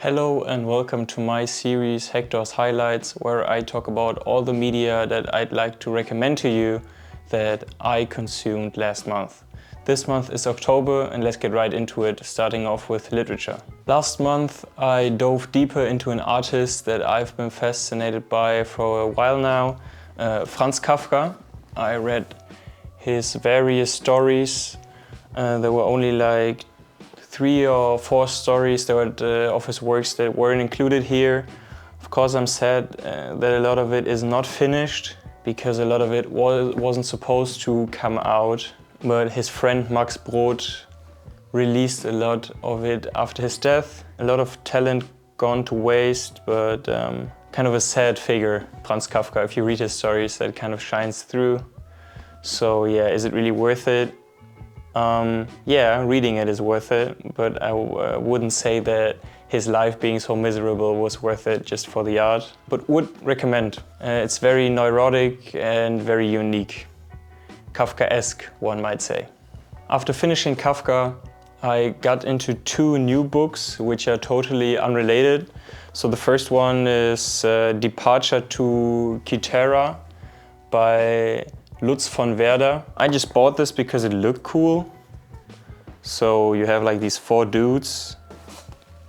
Hello and welcome to my series Hector's Highlights, where I talk about all the media that I'd like to recommend to you that I consumed last month. This month is October and let's get right into it, starting off with literature. Last month I dove deeper into an artist that I've been fascinated by for a while now, Franz Kafka. I read his various stories. There were only like 3 or 4 stories of his works that weren't included here. Of course, I'm sad that a lot of it is not finished because a lot of it wasn't supposed to come out. But his friend Max Brod released a lot of it after his death. A lot of talent gone to waste, but kind of a sad figure, Franz Kafka. If you read his stories, that kind of shines through. So yeah, is it really worth it? Yeah, reading it is worth it, but I wouldn't say that his life being so miserable was worth it just for the art, but would recommend. It's very neurotic and very unique. Kafkaesque, one might say. After finishing Kafka, I got into 2 new books which are totally unrelated. So the first one is Departure to Kythera by Lutz von Werder. I just bought this because it looked cool. So you have like these 4 dudes.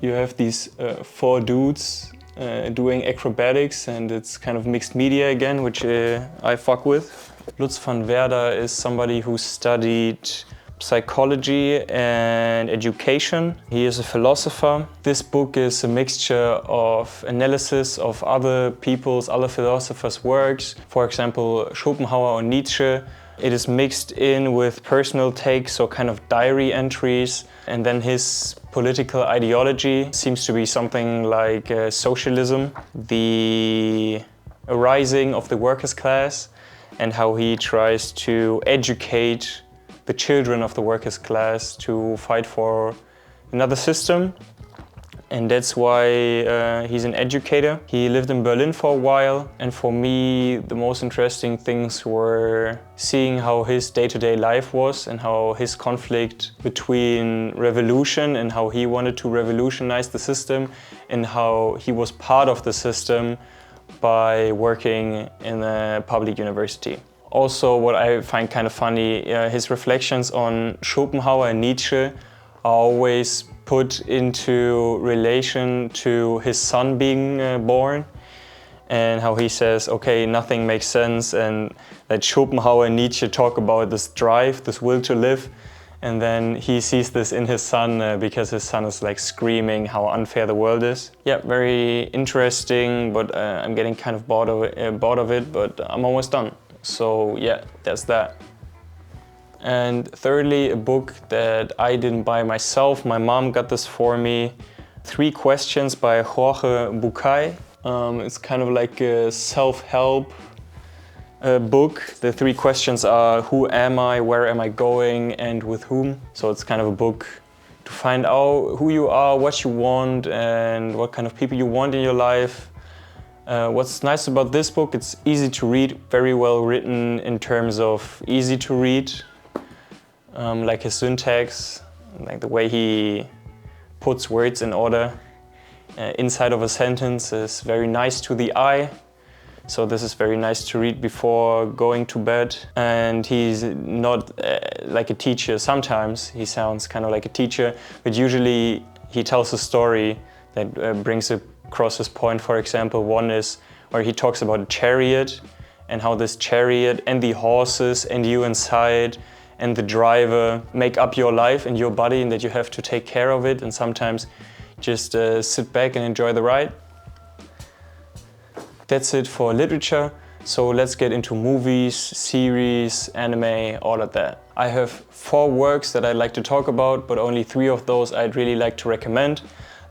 You have these 4 dudes doing acrobatics, and it's kind of mixed media again, which I fuck with. Lutz von Werder is somebody who studied psychology and education. He is a philosopher. This book is a mixture of analysis of other philosophers' works. For example, Schopenhauer or Nietzsche. It is mixed in with personal takes, so kind of diary entries. And then his political ideology seems to be something like socialism, the arising of the workers' class, and how he tries to educate the children of the workers' class to fight for another system. And that's why he's an educator. He lived in Berlin for a while, and for me the most interesting things were seeing how his day-to-day life was and how his conflict between revolution and how he wanted to revolutionize the system and how he was part of the system by working in a public university. Also, what I find kind of funny, his reflections on Schopenhauer and Nietzsche are always put into relation to his son being born, and how he says, okay, nothing makes sense, and that Schopenhauer and Nietzsche talk about this drive, this will to live, and then he sees this in his son because his son is like screaming how unfair the world is. Yeah, very interesting, but I'm getting kind of bored of it, but I'm almost done. So yeah, that's that. And thirdly, a book that I didn't buy myself. My mom got this for me. 3 Questions by Jorge Bucay. It's kind of like a self-help book. The 3 questions are: who am I, where am I going, and with whom? So it's kind of a book to find out who you are, what you want, and what kind of people you want in your life. What's nice about this book, it's easy to read, very well written in terms of easy to read. Like his syntax, like the way he puts words in order inside of a sentence is very nice to the eye. So this is very nice to read before going to bed. And he's not like a teacher. Sometimes he sounds kind of like a teacher, but usually he tells a story that brings across his point. For example, one is where he talks about a chariot and how this chariot and the horses and you inside and the driver make up your life and your body, and that you have to take care of it and sometimes just sit back and enjoy the ride. That's it for literature. So let's get into movies, series, anime, all of that. I have 4 works that I'd like to talk about, but only 3 of those I'd really like to recommend.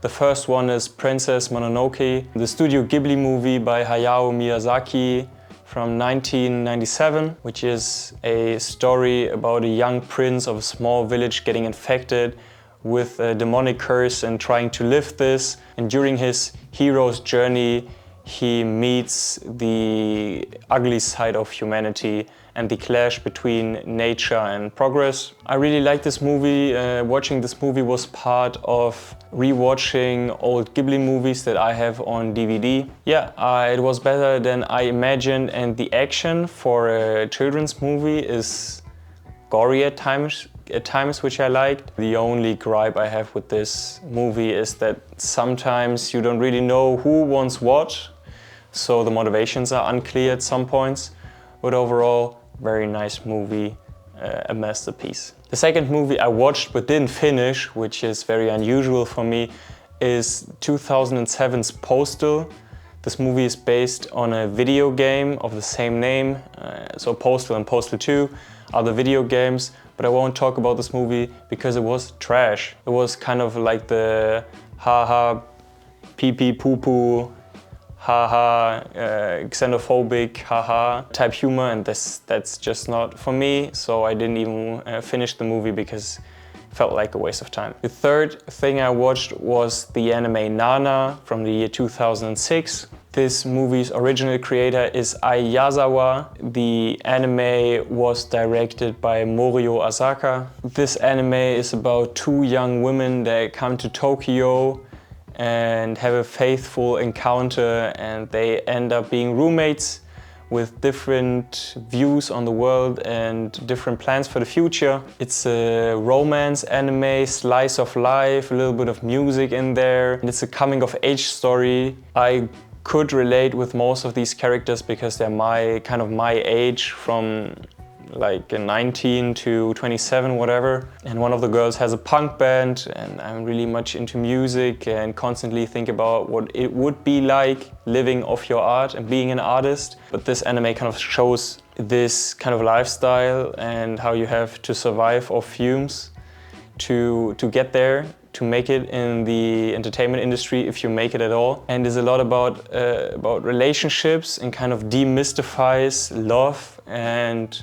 The first one is Princess Mononoke, the Studio Ghibli movie by Hayao Miyazaki from 1997, which is a story about a young prince of a small village getting infected with a demonic curse and trying to lift this. And during his hero's journey, he meets the ugly side of humanity and the clash between nature and progress. I really like this movie. Watching this movie was part of rewatching old Ghibli movies that I have on DVD. Yeah, it was better than I imagined, and the action for a children's movie is gory at times, which I liked. The only gripe I have with this movie is that sometimes you don't really know who wants what, so the motivations are unclear at some points. But overall, very nice movie, a masterpiece. The second movie I watched but didn't finish, which is very unusual for me, is 2007's Postal. This movie is based on a video game of the same name, so Postal and Postal 2 are the video games, but I won't talk about this movie because it was trash. It was kind of like the haha, pee pee poo poo, haha, xenophobic, haha type humor, and that's just not for me, so I didn't even finish the movie because it felt like a waste of time. The third thing I watched was the anime Nana from the year 2006. This movie's original creator is Yazawa. The anime was directed by Morio Asaka. This anime is about two young women that come to Tokyo and have a faithful encounter, and they end up being roommates with different views on the world and different plans for the future. It's a romance anime, slice of life, a little bit of music in there, and it's a coming of age story. I could relate with most of these characters because they're my age, from like 19 to 27, whatever. And one of the girls has a punk band, and I'm really much into music and constantly think about what it would be like living off your art and being an artist. But this anime kind of shows this kind of lifestyle and how you have to survive off fumes to get there, to make it in the entertainment industry, if you make it at all. And there's a lot about relationships, and kind of demystifies love and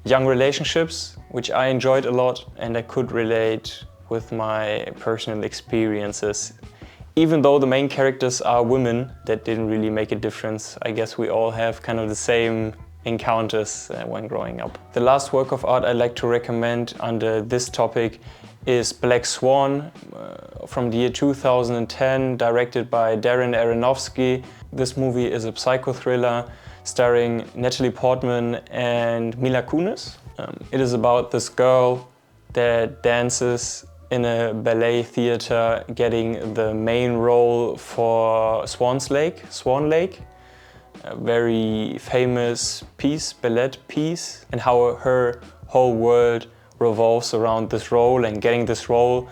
young relationships, which I enjoyed a lot, and I could relate with my personal experiences. Even though the main characters are women, that didn't really make a difference. I guess we all have kind of the same encounters when growing up. The last work of art I'd like to recommend under this topic is Black Swan from the year 2010, directed by Darren Aronofsky. This movie is a psychothriller starring Natalie Portman and Mila Kunis. It is about this girl that dances in a ballet theater, getting the main role for Swan Lake, a very famous piece, ballet piece, and how her whole world revolves around this role and getting this role,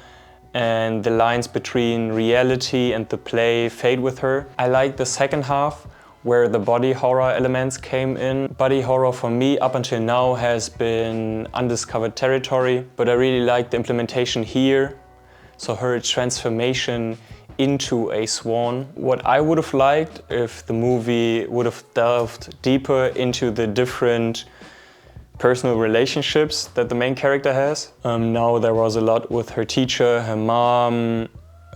and the lines between reality and the play fade with her. I like the second half, where the body horror elements came in. Body horror for me up until now has been undiscovered territory, but I really like the implementation here. So her transformation into a swan. What I would have liked if the movie would have delved deeper into the different personal relationships that the main character has. Now there was a lot with her teacher, her mom,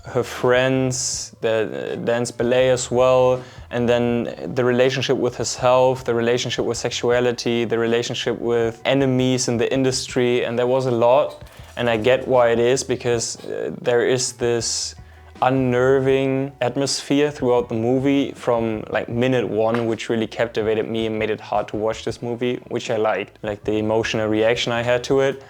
her friends that dance ballet as well, and then the relationship with herself, the relationship with sexuality, the relationship with enemies in the industry, and there was a lot. And I get why it is, because there is this unnerving atmosphere throughout the movie from like minute one, which really captivated me and made it hard to watch this movie, which I liked, like the emotional reaction I had to it.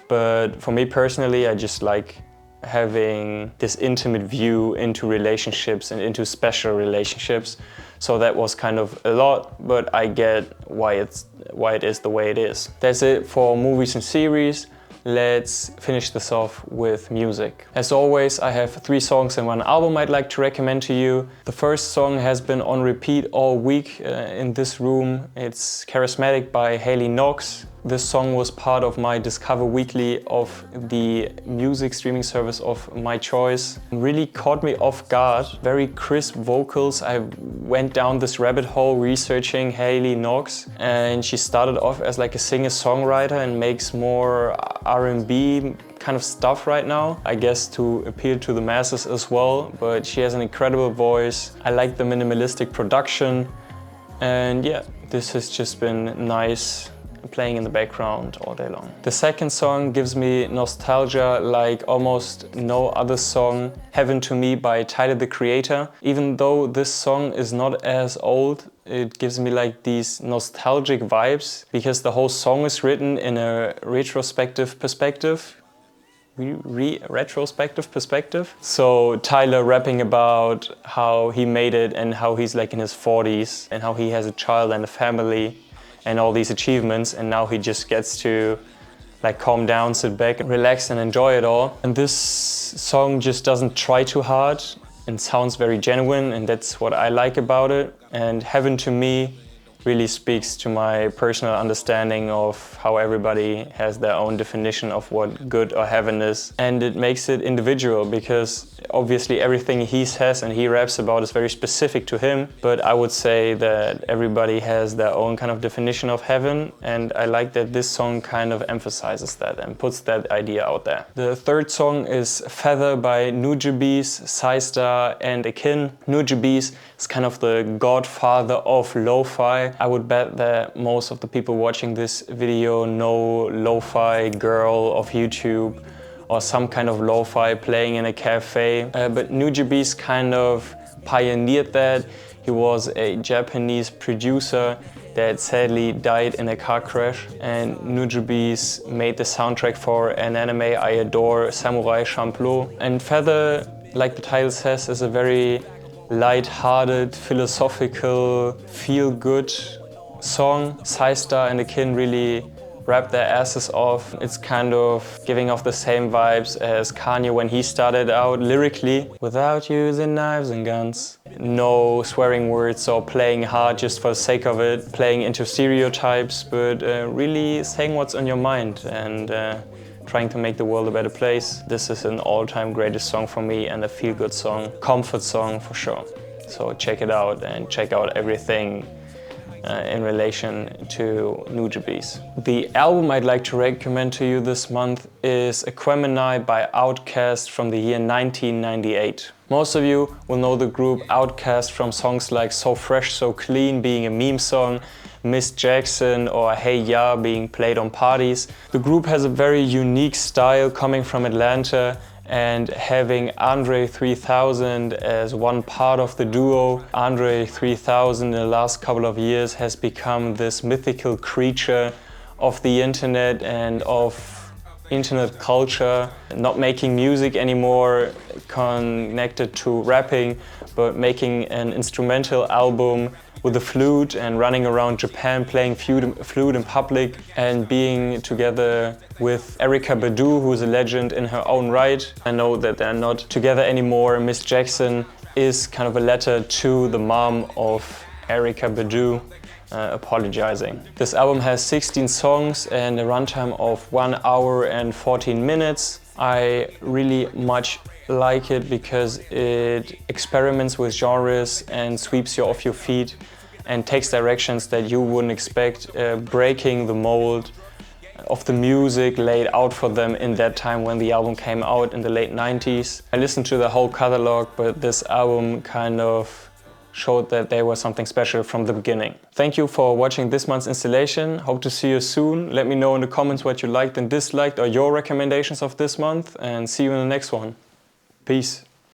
But for me personally, I just like having this intimate view into relationships and into special relationships. So that was kind of a lot, but I get why it is the way it is. That's it for movies and series. Let's finish this off with music. As always, I have 3 songs and 1 album I'd like to recommend to you. The first song has been on repeat all week in this room. It's Charismatic by Hailey Knox. This song was part of my Discover Weekly of the music streaming service of my choice. It really caught me off guard. Very crisp vocals. I went down this rabbit hole researching Hailey Knox, and she started off as like a singer-songwriter and makes more R&B kind of stuff right now, I guess to appeal to the masses as well, but she has an incredible voice. I like the minimalistic production, and yeah, this has just been nice playing in the background all day long. The second song gives me nostalgia like almost no other song, Heaven to Me by Tyler the Creator. Even though this song is not as old, it gives me like these nostalgic vibes because the whole song is written in a retrospective perspective. Retrospective perspective. So Tyler rapping about how he made it and how he's like in his 40s and how he has a child and a family and all these achievements, and now he just gets to like calm down, sit back and relax and enjoy it all. And this song just doesn't try too hard and sounds very genuine, and that's what I like about it. And Heaven to Me really speaks to my personal understanding of how everybody has their own definition of what good or heaven is. And it makes it individual because obviously everything he says and he raps about is very specific to him. But I would say that everybody has their own kind of definition of heaven. And I like that this song kind of emphasizes that and puts that idea out there. The third song is Feather by Nujabes, Cise Starr and Akin. Nujabes is kind of the godfather of lo-fi. I would bet that most of the people watching this video know lo-fi girl of YouTube or some kind of lo-fi playing in a cafe. But Nujabes kind of pioneered that. He was a Japanese producer that sadly died in a car crash, and Nujabes made the soundtrack for an anime I adore, Samurai Champloo. And Feather, like the title says, is a very light-hearted, philosophical, feel-good song. Cise Starr and Akin really rap their asses off. It's kind of giving off the same vibes as Kanye when he started out lyrically, without using knives and guns. No swearing words or playing hard just for the sake of it, playing into stereotypes, but really saying what's on your mind and trying to make the world a better place. This is an all-time greatest song for me and a feel-good song, comfort song for sure. So check it out and check out everything in relation to Nujabes. The album I'd like to recommend to you this month is Aquemini by Outkast from the year 1998. Most of you will know the group Outkast from songs like So Fresh, So Clean being a meme song, Miss Jackson or Hayao being played on parties. The group has a very unique style coming from Atlanta, and having Andre 3000 as one part of the duo. Andre 3000 in the last couple of years has become this mythical creature of the internet and of internet culture, not making music anymore connected to rapping, but making an instrumental album with a flute and running around Japan playing flute in public and being together with Erykah Badu, who is a legend in her own right. I know that they're not together anymore. Miss Jackson is kind of a letter to the mom of Erykah Badu, apologizing. This album has 16 songs and a runtime of 1 hour and 14 minutes. I really much like it because it experiments with genres and sweeps you off your feet and takes directions that you wouldn't expect, breaking the mold of the music laid out for them in that time when the album came out in the late 90s. I listened to the whole catalog, but this album kind of showed that they were something special from the beginning. Thank you for watching this month's installation. Hope to see you soon. Let me know in the comments what you liked and disliked or your recommendations of this month, and see you in the next one. Peace.